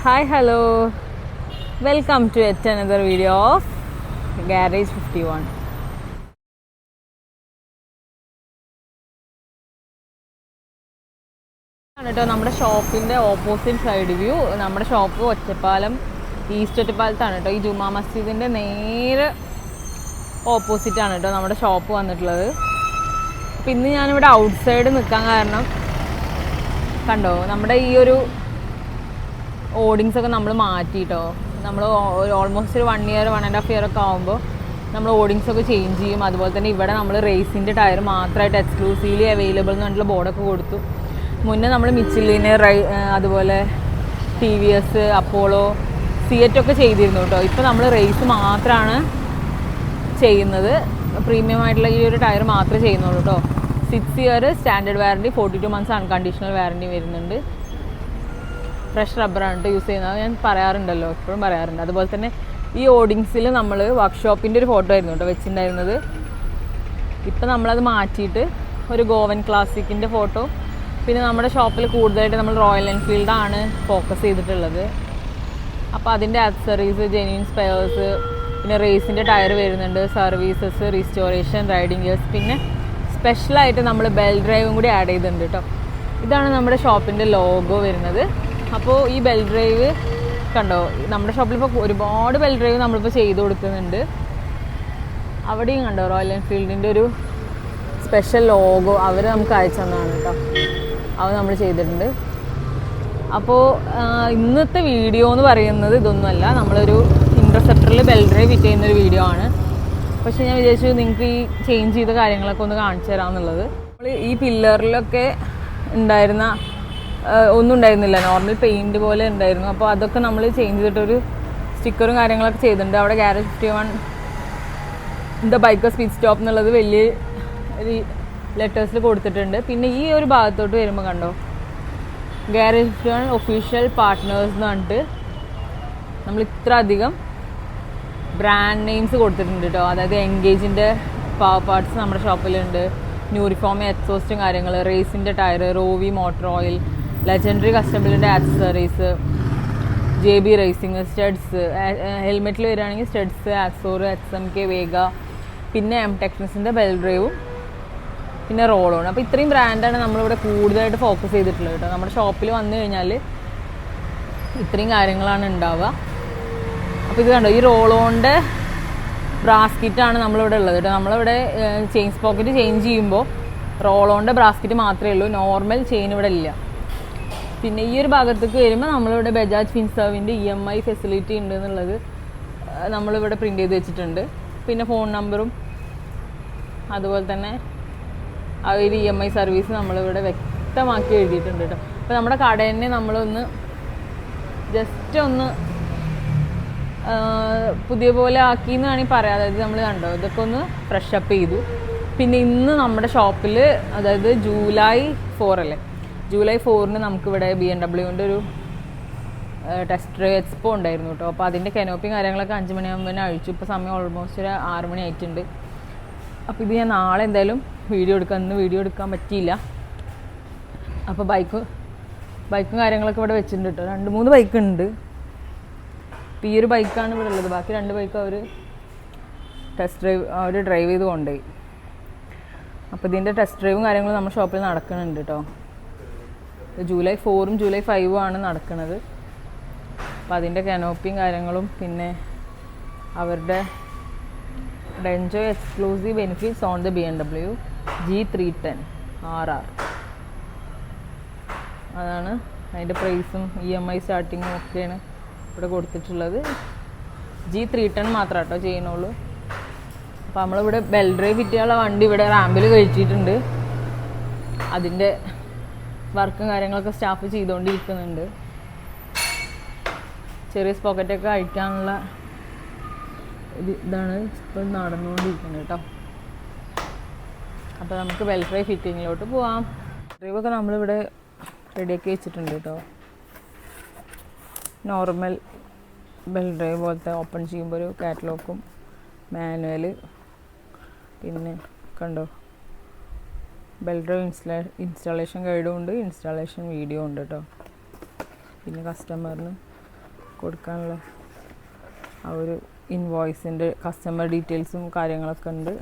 Hi, hello. Welcome to yet another video of Garage 51. കേട്ടോ നമ്മുടെ ഷോപ്പിൻ്റെ ഓപ്പോസിറ്റ് സൈഡ് വ്യൂ. നമ്മുടെ ഷോപ്പ് ഒറ്റപ്പാലം ഈസ്റ്റ് ഒറ്റപ്പാലത്താണ് കേട്ടോ. ഈ ജുമാ മസ്ജിദിൻ്റെ നേരെ ഓപ്പോസിറ്റാണ് കേട്ടോ നമ്മുടെ ഷോപ്പ് വന്നിട്ടുള്ളത്. അപ്പോൾ ഇന്ന് ഞാനിവിടെ ഔട്ട് സൈഡ് നിൽക്കാൻ കാരണം കണ്ടോ, നമ്മുടെ ഈ ഒരു ഓഡിങ്സൊക്കെ നമ്മൾ മാറ്റിയിട്ടോ. നമ്മൾ ഓൾമോസ്റ്റ് ഒരു 1 year 1.5 year ഒക്കെ ആകുമ്പോൾ നമ്മൾ ഓഡിങ്സൊക്കെ ചേഞ്ച് ചെയ്യും. അതുപോലെ തന്നെ ഇവിടെ നമ്മൾ റേസിൻ്റെ ടയർ മാത്രമായിട്ട് എക്സ്ക്ലൂസീവ്ലി അവൈലബിൾ എന്ന് പറഞ്ഞിട്ടുള്ള ബോർഡൊക്കെ കൊടുത്തു. മുന്നേ നമ്മൾ മിച്ചിലിന് അതുപോലെ TVS, അപ്പോളോ, സിയറ്റൊക്കെ ചെയ്തിരുന്നു കേട്ടോ. ഇപ്പോൾ നമ്മൾ റേസ് മാത്രമാണ് ചെയ്യുന്നത്. പ്രീമിയം ആയിട്ടുള്ള ഈ ഒരു ടയർ മാത്രമേ ചെയ്യുന്നുള്ളൂ കേട്ടോ. 6 year standard warranty, 42 months unconditional warranty വരുന്നുണ്ട്. ഫ്രഷ് റബ്ബറാണ് യൂസ് ചെയ്യുന്നത്, ഞാൻ പറയാറുണ്ടല്ലോ, എപ്പോഴും പറയാറുണ്ട്. അതുപോലെ തന്നെ ഈ ഓഡിങ്സിൽ നമ്മൾ വർക്ക്ഷോപ്പിൻ്റെ ഒരു ഫോട്ടോ ആയിരുന്നു കേട്ടോ വെച്ചിട്ടുണ്ടായിരുന്നത്. ഇപ്പം നമ്മളത് മാറ്റിയിട്ട് ഒരു ഗോവൻ ക്ലാസിക്കിൻ്റെ ഫോട്ടോ, പിന്നെ നമ്മുടെ ഷോപ്പിൽ കൂടുതലായിട്ട് നമ്മൾ റോയൽ എൻഫീൽഡാണ് ഫോക്കസ് ചെയ്തിട്ടുള്ളത്. അപ്പോൾ അതിൻ്റെ ആക്സസറീസ്, ജെന്യൂൻ സ്പെയർസ്, പിന്നെ റേസിൻ്റെ ടയർ വരുന്നുണ്ട്, സർവീസസ്, റീസ്റ്റോറേഷൻ, റൈഡിങ് ഗിയേഴ്സ്, പിന്നെ സ്പെഷ്യലായിട്ട് നമ്മൾ ബെൽ ഡ്രൈവും കൂടി ആഡ് ചെയ്തിട്ടുണ്ട് കേട്ടോ. ഇതാണ് നമ്മുടെ ഷോപ്പിൻ്റെ ലോഗോ വരുന്നത്. അപ്പോൾ ഈ ബെൽ ഡ്രൈവ് കണ്ടോ, നമ്മുടെ ഷോപ്പിലിപ്പോൾ ഒരുപാട് ബെൽ ഡ്രൈവ് നമ്മളിപ്പോൾ ചെയ്ത് കൊടുക്കുന്നുണ്ട്. അവിടെയും കണ്ടോ റോയൽ എൻഫീൽഡിൻ്റെ ഒരു സ്പെഷ്യൽ ലോഗോ അവർ നമുക്ക് അയച്ചു തന്നതാണ് കേട്ടോ. അത് നമ്മൾ ചെയ്തിട്ടുണ്ട്. അപ്പോൾ ഇന്നത്തെ വീഡിയോ എന്ന് പറയുന്നത് ഇതൊന്നുമല്ല, നമ്മളൊരു ഇൻ്റർസെപ്റ്ററിൽ ബെൽ ഡ്രൈവ് ഫിറ്റ് ചെയ്യുന്നൊരു വീഡിയോ ആണ്. പക്ഷേ ഞാൻ വിചാരിച്ചു നിങ്ങൾക്ക് ഈ ചേഞ്ച് ചെയ്ത കാര്യങ്ങളൊക്കെ ഒന്ന് കാണിച്ചു തരാമെന്നുള്ളത്. നമ്മൾ ഈ പില്ലറിലൊക്കെ ഉണ്ടായിരുന്ന ഒന്നും ഉണ്ടായിരുന്നില്ല, നോർമൽ പെയിൻറ് പോലെ ഉണ്ടായിരുന്നു. അപ്പോൾ അതൊക്കെ നമ്മൾ ചേഞ്ച് ചെയ്തിട്ടൊരു സ്റ്റിക്കറും കാര്യങ്ങളൊക്കെ ചെയ്തിട്ടുണ്ട്. അവിടെ garage 51 the bikers pit stop എന്നുള്ളത് വലിയ ലെറ്റേഴ്സിൽ കൊടുത്തിട്ടുണ്ട്. പിന്നെ ഈ ഒരു ഭാഗത്തോട്ട് വരുമ്പോൾ കണ്ടോ, ഗാരേജ് 51 ഒഫീഷ്യൽ പാർട്ട്നേഴ്സ് എന്ന് പറഞ്ഞിട്ട് നമ്മൾ ഇത്ര അധികം ബ്രാൻഡ് നെയിംസ് കൊടുത്തിട്ടുണ്ട് കേട്ടോ. അതായത് എൻഗേജിൻ്റെ പവർ പാർട്സ് നമ്മുടെ ഷോപ്പിലുണ്ട്, ന്യൂറിഫോം എക്സോസ്റ്റും കാര്യങ്ങൾ, റേസിൻ്റെ ടയർ, റോവി മോട്ടോർ ഓയിൽ, ലെജൻഡറി കസ്റ്റമറിൻ്റെ ആക്സസറീസ്, JB റേസിംഗ്, സ്റ്റഡ്സ്, ഹെൽമെറ്റിൽ വരികയാണെങ്കിൽ സ്റ്റഡ്സ്, ആക്സോർ, XMK, വേഗ, പിന്നെ ടെക്നിക്സിൻ്റെ ബെൽ ഡ്രൈവും, പിന്നെ റോളോൺ. അപ്പോൾ ഇത്രയും ബ്രാൻഡാണ് നമ്മളിവിടെ കൂടുതലായിട്ട് ഫോക്കസ് ചെയ്തിട്ടുള്ളത് കേട്ടോ. നമ്മുടെ ഷോപ്പിൽ വന്നു കഴിഞ്ഞാൽ ഇത്രയും കാര്യങ്ങളാണ് ഉണ്ടാവുക. അപ്പോൾ ഇത് കണ്ടോ, ഈ റോളോണിൻ്റെ ബ്രാസ്കിറ്റാണ് നമ്മളിവിടെ ഉള്ളത് കേട്ടോ. നമ്മളിവിടെ ചെയിൻ പോക്കറ്റ് ചേഞ്ച് ചെയ്യുമ്പോൾ റോളോണിൻ്റെ ബ്രാസ്കിറ്റ് മാത്രമേ ഉള്ളൂ, നോർമൽ ചെയിൻ ഇവിടെ ഇല്ല. പിന്നെ ഈ ഒരു ഭാഗത്തേക്ക് വരുമ്പോൾ നമ്മളിവിടെ ബജാജ് ഫിൻസർവിൻ്റെ EMI ഫെസിലിറ്റി ഉണ്ട് എന്നുള്ളത് നമ്മളിവിടെ പ്രിൻ്റ് ചെയ്ത് വെച്ചിട്ടുണ്ട്. പിന്നെ ഫോൺ നമ്പറും അതുപോലെ തന്നെ ആ ഒരു EMI സർവീസ് നമ്മളിവിടെ വ്യക്തമാക്കി എഴുതിയിട്ടുണ്ട് കേട്ടോ. അപ്പോൾ നമ്മുടെ കടേനെ നമ്മളൊന്ന് ജസ്റ്റ് ഒന്ന് പുതിയ പോലെ ആക്കി എന്ന് വേണമെങ്കിൽ പറയാം. അതായത് നമ്മൾ കണ്ടോ ഇതൊക്കെ ഒന്ന് ഫ്രഷ് അപ്പ് ചെയ്തു. പിന്നെ ഇന്ന് നമ്മുടെ ഷോപ്പിൽ, അതായത് ജൂലൈ 4 അല്ലേ, ജൂലൈ 4 നമുക്കിവിടെ BMW ഒരു ടെസ്റ്റ് ഡ്രൈവ് എക്സ്പോ ഉണ്ടായിരുന്നു കേട്ടോ. അപ്പോൾ അതിൻ്റെ കനോപ്പിയും കാര്യങ്ങളൊക്കെ 5 മണിയാകുമ്പോൾ തന്നെ അഴിച്ചു. ഇപ്പോൾ സമയം ഓൾമോസ്റ്റ് ഒരു 6 മണി ആയിട്ടുണ്ട്. അപ്പോൾ ഇത് ഞാൻ നാളെ എന്തായാലും വീഡിയോ എടുക്കാം, ഇന്ന് വീഡിയോ എടുക്കാൻ പറ്റിയില്ല. അപ്പോൾ ബൈക്കും കാര്യങ്ങളൊക്കെ ഇവിടെ വെച്ചിട്ടുണ്ട് കേട്ടോ. 2-3 ബൈക്ക് ഉണ്ട്. ഇപ്പോൾ ഈ ഒരു ബൈക്കാണ് ഇവിടെ ഉള്ളത്, ബാക്കി 2 ബൈക്ക് അവർ ഡ്രൈവ് ചെയ്ത് കൊണ്ടുപോയി. അപ്പോൾ ഇതിൻ്റെ ടെസ്റ്റ് ഡ്രൈവും കാര്യങ്ങളും നമ്മുടെ ഷോപ്പിൽ നടക്കുന്നുണ്ട് കേട്ടോ. ജൂലൈ 4 ജൂലൈ 5 ആണ് നടക്കുന്നത്. അപ്പോൾ അതിൻ്റെ കനോപ്പിയും കാര്യങ്ങളും, പിന്നെ അവരുടെ enjoy exclusive benefits on the BMW G310 RR, അതാണ് അതിൻ്റെ പ്രൈസും EMI സ്റ്റാർട്ടിങ്ങും ഒക്കെയാണ് ഇവിടെ കൊടുത്തിട്ടുള്ളത്. G310 മാത്രം കേട്ടോ ചെയ്യുന്നുള്ളൂ. അപ്പോൾ നമ്മളിവിടെ ബെൽ ഡ്രൈവ് ഫിറ്റ് ചെയ്യാനുള്ള വണ്ടി ഇവിടെ റാമ്പിൽ കഴിച്ചിട്ടുണ്ട്. അതിൻ്റെ വർക്കും കാര്യങ്ങളൊക്കെ സ്റ്റാഫ് ചെയ്തുകൊണ്ടിരിക്കുന്നുണ്ട്. ചെറിയ സ്പോക്കറ്റൊക്കെ അഴിക്കാനുള്ള ഇതാണ് ഇപ്പം നടന്നുകൊണ്ടിരിക്കുന്നത് കേട്ടോ. അപ്പോൾ നമുക്ക് ബെൽ ഡ്രൈവ് ഫിറ്റിങ്ങിലോട്ട് പോവാം. ഡ്രൈവൊക്കെ നമ്മളിവിടെ റെഡിയാക്കി വെച്ചിട്ടുണ്ട് കേട്ടോ. നോർമൽ ബെൽ ഡ്രൈവ് പോലത്തെ ഓപ്പൺ ചെയ്യുമ്പോൾ ഒരു കാറ്റലോഗും മാനുവൽ, പിന്നെ കണ്ടോ ബെൽ ഡ്രൈവ് ഇൻസ്റ്റാളേഷൻ ഗൈഡും ഉണ്ട്, ഇൻസ്റ്റാളേഷൻ വീഡിയോ ഉണ്ട് കേട്ടോ. പിന്നെ കസ്റ്റമറിന് കൊടുക്കാനുള്ള ആ ഒരു ഇൻവോയ്സിൻ്റെ കസ്റ്റമർ ഡീറ്റെയിൽസും കാര്യങ്ങളൊക്കെ ഉണ്ട്.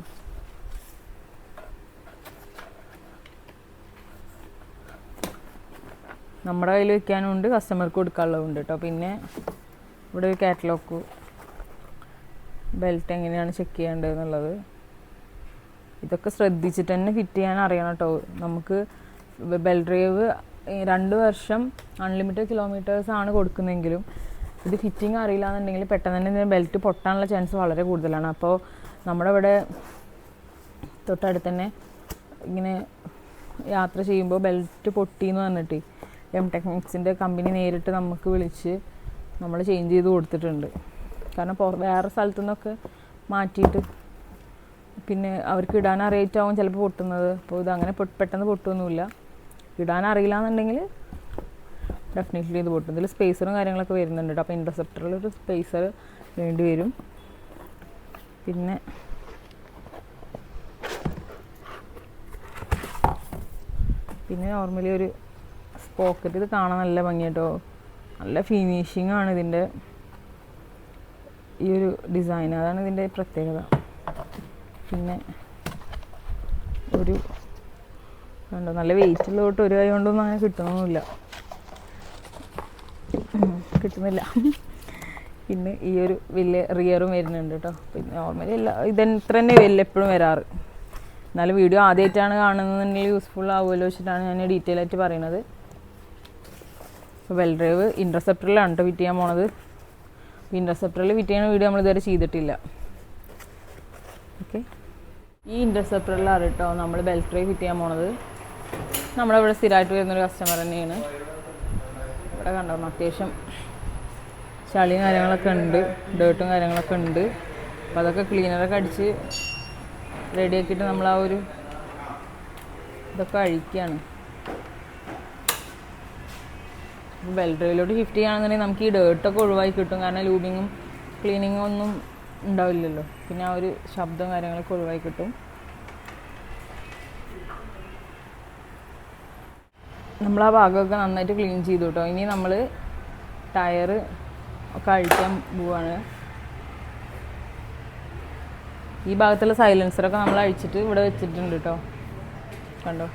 നമ്മുടെ കയ്യിൽ വെക്കാനുണ്ട്, കസ്റ്റമർക്ക് കൊടുക്കാനുള്ളതുണ്ട് കേട്ടോ. പിന്നെ ഇവിടെ ഒരു കാറ്റലോഗ്, ബെൽറ്റ് എങ്ങനെയാണ് ചെക്ക് ചെയ്യേണ്ടത് എന്നുള്ളത്, ഇതൊക്കെ ശ്രദ്ധിച്ചിട്ട് തന്നെ ഫിറ്റ് ചെയ്യാൻ അറിയണം കേട്ടോ. നമുക്ക് ബെൽ ഡ്രൈവ് 2 വർഷം അൺലിമിറ്റഡ് കിലോമീറ്റേഴ്സാണ് കൊടുക്കുന്നതെങ്കിലും ഇത് ഫിറ്റിംഗ് അറിയില്ല എന്നുണ്ടെങ്കിൽ പെട്ടെന്ന് തന്നെ ഇതിന് ബെൽറ്റ് പൊട്ടാനുള്ള ചാൻസ് വളരെ കൂടുതലാണ്. അപ്പോൾ നമ്മുടെ ഇവിടെ തൊട്ടടുത്ത് തന്നെ ഇങ്ങനെ യാത്ര ചെയ്യുമ്പോൾ ബെൽറ്റ് പൊട്ടിയെന്ന് പറഞ്ഞിട്ട് എം ടെക്നിക്സിൻ്റെ കമ്പനി നേരിട്ട് നമുക്ക് വിളിച്ച് നമ്മൾ ചേഞ്ച് ചെയ്ത് കൊടുത്തിട്ടുണ്ട്. കാരണം വേറെ സ്ഥലത്തു നിന്നൊക്കെ മാറ്റിയിട്ട് പിന്നെ അവർക്ക് ഇടാൻ അറിയായിട്ടാവും ചിലപ്പോൾ പൊട്ടുന്നത്. അപ്പോൾ ഇത് അങ്ങനെ പെട്ടെന്ന് പൊട്ടുമൊന്നുമില്ല. ഇടാൻ അറിയില്ല എന്നുണ്ടെങ്കിൽ ഡെഫിനറ്റ്ലി ഇത് പൊട്ടും. ഇതിൽ സ്പേസറും കാര്യങ്ങളൊക്കെ വരുന്നുണ്ട് കേട്ടോ. അപ്പോൾ ഇൻ്റർസെപ്റ്ററിലൊരു സ്പേസർ വേണ്ടി വരും. പിന്നെ നോർമലി ഒരു പോക്കറ്റ്, ഇത് കാണാൻ നല്ല ഭംഗി കേട്ടോ. നല്ല ഫിനിഷിംഗ് ആണ് ഇതിൻ്റെ ഈ ഒരു ഡിസൈൻ, അതാണ് ഇതിൻ്റെ പ്രത്യേകത. പിന്നെ ഒരു കണ്ടോ, നല്ല വെയിറ്റുള്ളതൊട്ട് ഒരു കൈ കൊണ്ടൊന്നും അങ്ങനെ കിട്ടുന്നില്ല. പിന്നെ ഈ ഒരു വലിയ റിയറും വരുന്നുണ്ട് കേട്ടോ. പിന്നെ നോർമലി ഇത്ര തന്നെ വലിയ എപ്പോഴും വരാറ്. എന്നാലും വീഡിയോ ആദ്യമായിട്ടാണ് കാണുന്നതെന്നുണ്ടെങ്കിൽ യൂസ്ഫുൾ ആവുമല്ലോ വെച്ചിട്ടാണ് ഞാൻ ഡീറ്റെയിൽ ആയിട്ട് പറയുന്നത്. ഇപ്പോൾ ബെൽ ഡ്രൈവ് ഇൻ്റർസെപ്റ്ററിലാണ് കേട്ടോ ഫിറ്റ് ചെയ്യാൻ പോണത്. ഇൻ്റർസെപ്റ്ററിൽ ഫിറ്റ് ചെയ്യുന്ന വീഡിയോ നമ്മളിതുവരെ ചെയ്തിട്ടില്ല. ഓക്കെ, ഈ ഇൻ്റർസെപ്റ്ററിലാണ് കേട്ടോ നമ്മൾ ബെൽ ഡ്രൈവ് ഫിറ്റ് ചെയ്യാൻ പോണത്. നമ്മളിവിടെ സ്ഥിരമായിട്ട് വരുന്നൊരു കസ്റ്റമർ തന്നെയാണ്. ഇവിടെ കണ്ടോ, അത്യാവശ്യം ചളിയും കാര്യങ്ങളൊക്കെ ഉണ്ട്, ഡേർട്ടും കാര്യങ്ങളൊക്കെ ഉണ്ട്. അപ്പോൾ അതൊക്കെ ക്ലീനറൊക്കെ അടിച്ച് റെഡിയാക്കിയിട്ട് നമ്മൾ ആ ഒരു ഇതൊക്കെ അഴിക്കുകയാണ്. ബെൽ ഡ്രൈവിലോട്ട് ഷിഫ്റ്റ് ചെയ്യുകയാണെന്നുണ്ടെങ്കിൽ നമുക്ക് ഈ ഡേർട്ടൊക്കെ ഒഴിവാക്കി കിട്ടും. കാരണം ലൂബിങ്ങും ക്ലീനിങ്ങും ഒന്നും ഉണ്ടാവില്ലല്ലോ. പിന്നെ ആ ഒരു ശബ്ദവും കാര്യങ്ങളൊക്കെ ഒഴിവാക്കി കിട്ടും. നമ്മൾ ആ ഭാഗമൊക്കെ നന്നായിട്ട് ക്ലീൻ ചെയ്തു കേട്ടോ. ഇനി നമ്മൾ ടയർ ഒക്കെ അഴിക്കാൻ പോവാണ്. ഈ ഭാഗത്തുള്ള സൈലൻസറൊക്കെ നമ്മൾ അഴിച്ചിട്ട് ഇവിടെ വെച്ചിട്ടുണ്ട് കേട്ടോ. കണ്ടോ,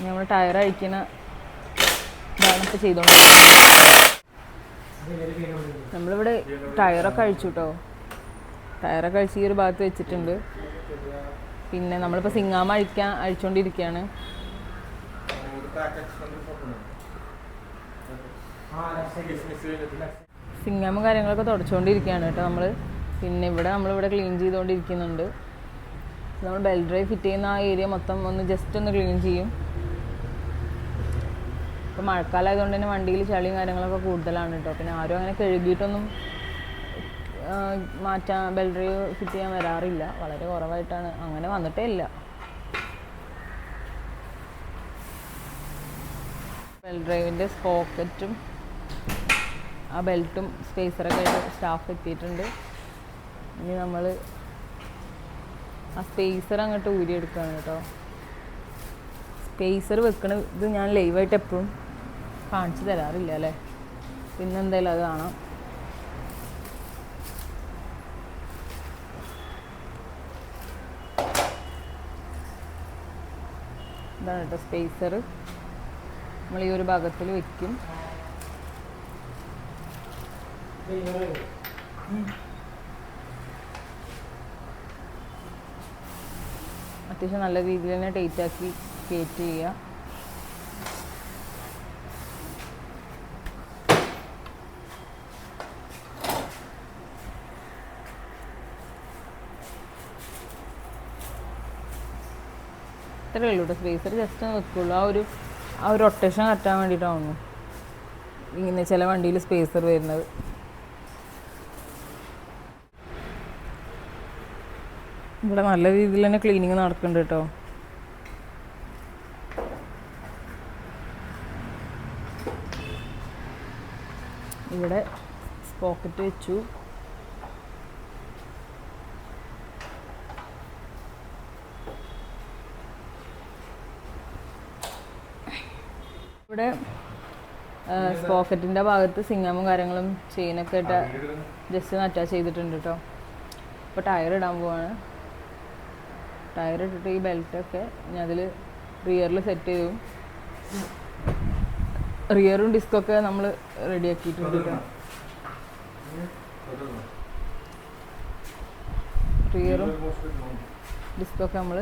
നമ്മൾ ടയർ അഴിക്കുന്ന ഇതാണ് ഇപ്പോൾ ചെയ്തോണ്ട്. നമ്മളിവിടെ ടയറൊക്കെ അഴിച്ചു കേട്ടോ. ടയറൊക്കെ അഴിച്ച് ഈ ഒരു ഭാഗത്ത് വെച്ചിട്ടുണ്ട്. പിന്നെ നമ്മളിപ്പോൾ സിങ്ങാമ അഴിച്ചുകൊണ്ടിരിക്കുകയാണ്. സിങ്ങാമും കാര്യങ്ങളൊക്കെ തുടച്ചുകൊണ്ടിരിക്കുകയാണ് കേട്ടോ നമ്മൾ. പിന്നെ നമ്മളിവിടെ ക്ലീൻ ചെയ്തുകൊണ്ടിരിക്കുന്നുണ്ട്. നമ്മൾ ബെൽ ഡ്രൈവ് ഫിറ്റ് ചെയ്യുന്ന ആ ഏരിയ മൊത്തം ജസ്റ്റ് ഒന്ന് ക്ലീൻ ചെയ്യും. ഇപ്പോൾ മഴക്കാലമായതുകൊണ്ട് തന്നെ വണ്ടിയിൽ ചളിയും കാര്യങ്ങളൊക്കെ കൂടുതലാണ് കേട്ടോ. പിന്നെ ആരും അങ്ങനെ കഴുകിയിട്ടൊന്നും ബെൽ ഡ്രൈവ് ഫിറ്റ് ചെയ്യാൻ വരാറില്ല. വളരെ കുറവായിട്ടാണ്, അങ്ങനെ വന്നിട്ടേ ഇല്ല. ബെൽ ഡ്രൈവിൻ്റെ സ്പോക്കറ്റും ആ ബെൽറ്റും സ്പേസറൊക്കെ ആയിട്ട് സ്റ്റാഫ് എത്തിയിട്ടുണ്ട്. ഇനി നമ്മൾ ആ സ്പേസർ അങ്ങോട്ട് ഊരിയെടുക്കുകയാണ് കേട്ടോ. സ്പേസർ വെക്കണത് ഞാൻ ലൈവായിട്ട് എപ്പോഴും കാണിച്ചു തരാറില്ല അല്ലേ. പിന്നെന്തായാലും അത് കാണാം. ഇതാണ് കേട്ടോ സ്പേസർ. നമ്മൾ ഈ ഒരു ഭാഗത്തിൽ വെക്കും. അത്യാവശ്യം നല്ല രീതിയിൽ തന്നെ ടൈറ്റാക്കി കയറ്റി ചെയ്യുക. ഇത്രയേ ഉള്ളൂ കേട്ടോ. സ്പേസർ ജസ്റ്റ് വെക്കുള്ളൂ. ആ ഒരു റൊട്ടേഷൻ കറ്റാൻ വേണ്ടിയിട്ടാവുന്നു ഇങ്ങനെ ചില വണ്ടിയിൽ സ്പേസർ വരുന്നത്. ഇവിടെ നല്ല രീതിയിൽ തന്നെ ക്ലീനിങ് നടക്കുന്നുണ്ട് കേട്ടോ. ഇവിടെ പോക്കറ്റ് വെച്ചു. ഇവിടെ പോക്കറ്റിൻ്റെ ഭാഗത്ത് സിംഗമും കാര്യങ്ങളും ചെയിനൊക്കെ ഇട്ട് ജസ്റ്റ് ഒന്ന് അറ്റാച്ച് ചെയ്തിട്ടുണ്ട് കേട്ടോ. അപ്പോൾ ടയർ ഇടാൻ പോവാണ്. ടയർ ഇട്ടിട്ട് ഈ ബെൽറ്റൊക്കെ ഞാൻ അതിൽ റിയറിൽ സെറ്റ് ചെയ്തു. റിയറും ഡിസ്കൊക്കെ നമ്മൾ റെഡിയാക്കിയിട്ടുണ്ട് കേട്ടോ. റിയറും ഡിസ്കൊക്കെ നമ്മൾ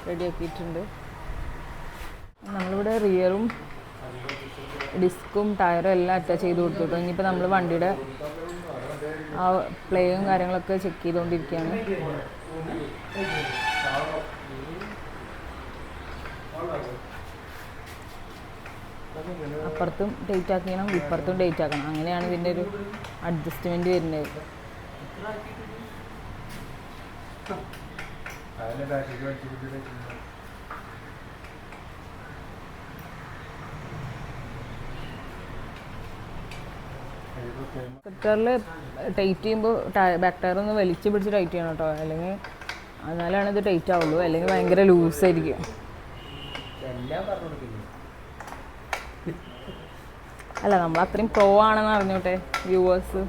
റെഡിയാക്കിയിട്ടുണ്ട്. നമ്മളിവിടെ റിയറും ഡിസ്കും ടയറും എല്ലാം അറ്റാച്ച് ചെയ്ത് കൊടുത്തു കേട്ടോ. ഇനിയിപ്പോൾ നമ്മൾ വണ്ടിയുടെ ആ പ്ലേയും കാര്യങ്ങളൊക്കെ ചെക്ക് ചെയ്തുകൊണ്ടിരിക്കുകയാണ്. അപ്പുറത്തും ഡേറ്റ് ആക്കണം, ഇപ്പുറത്തും ഡേറ്റ് ആക്കണം. അങ്ങനെയാണ് ഇതിൻ്റെ ഒരു അഡ്ജസ്റ്റ്മെൻറ്റ് വരുന്നത്. സെക്ടറിൽ ടൈറ്റ് ചെയ്യുമ്പോൾ ബാക്ക് ടയർ ഒന്ന് വലിച്ച് പിടിച്ച് ടൈറ്റ് ചെയ്യണം കേട്ടോ. അല്ലെങ്കിൽ എന്നാലാണ് ഇത് ടൈറ്റ് ആവുള്ളൂ, അല്ലെങ്കിൽ ഭയങ്കര ലൂസായിരിക്കും. അല്ല, നമ്മൾ അത്രയും പ്രോ ആണെന്ന് അറിഞ്ഞോട്ടെ വ്യൂവേഴ്സ്.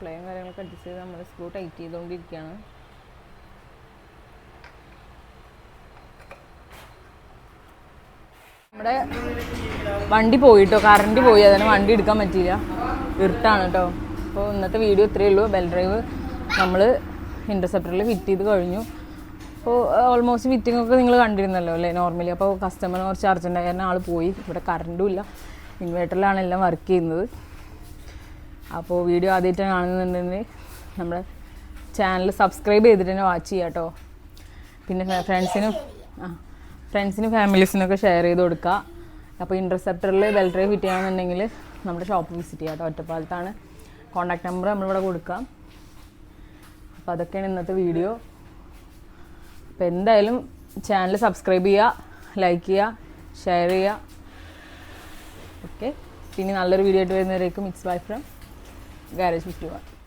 പ്ലേയും കാര്യങ്ങളൊക്കെ അഡ്ജസ്റ്റ് ചെയ്ത് നമ്മൾ സ്ക്രൂ ടൈറ്റ് ചെയ്തുകൊണ്ടിരിക്കുകയാണ്. നമ്മുടെ വണ്ടി പോയിട്ടോ, കറണ്ട് പോയി, അതിന് വണ്ടി എടുക്കാൻ പറ്റിയില്ല, ഇരുട്ടാണ് കേട്ടോ. അപ്പോൾ ഇന്നത്തെ വീഡിയോ ഇത്രയേ ഉള്ളൂ. ബെൽ ഡ്രൈവ് നമ്മൾ ഇൻ്റർസെപ്റ്ററിൽ ഫിറ്റ് ചെയ്ത് കഴിഞ്ഞു. അപ്പോൾ ഓൾമോസ്റ്റ് ഫിറ്റിങ്ങൊക്കെ നിങ്ങൾ കണ്ടിരുന്നല്ലോ അല്ലേ നോർമലി. അപ്പോൾ കസ്റ്റമർ കുറച്ച് അർജൻറ്റായ കാരണം ആൾ പോയി. ഇവിടെ കറണ്ടും ഇല്ല, ഇൻവേർട്ടറിലാണ് എല്ലാം വർക്ക് ചെയ്യുന്നത്. അപ്പോൾ വീഡിയോ ആദ്യമായിട്ട് കാണുന്നുണ്ടെങ്കിൽ നമ്മുടെ ചാനൽ സബ്സ്ക്രൈബ് ചെയ്തിട്ട് തന്നെ വാച്ച് ചെയ്യാം കേട്ടോ. പിന്നെ ഫ്രണ്ട്സിനും ഫാമിലീസിനൊക്കെ ഷെയർ ചെയ്ത് കൊടുക്കുക. അപ്പോൾ ഇൻ്റർസെപ്റ്ററിൽ ബെൽ ഡ്രൈവ് ഫിറ്റ് ചെയ്യണമെന്നുണ്ടെങ്കിൽ നമ്മുടെ ഷോപ്പ് വിസിറ്റ് ചെയ്യാം കേട്ടോ. ഒറ്റപ്പാലത്താണ്. കോൺടാക്ട് നമ്പർ നമ്മളിവിടെ കൊടുക്കാം. അപ്പോൾ അതൊക്കെയാണ് ഇന്നത്തെ വീഡിയോ. അപ്പോൾ എന്തായാലും ചാനൽ സബ്സ്ക്രൈബ് ചെയ്യുക, ലൈക്ക് ചെയ്യുക, ഷെയർ ചെയ്യുക. ഓക്കെ, പിന്നെ നല്ലൊരു വീഡിയോ ആയിട്ട് വരുന്നവരേക്കും ഇറ്റ്സ് ബൈ ഫ്രം ഗാരേജ് 51.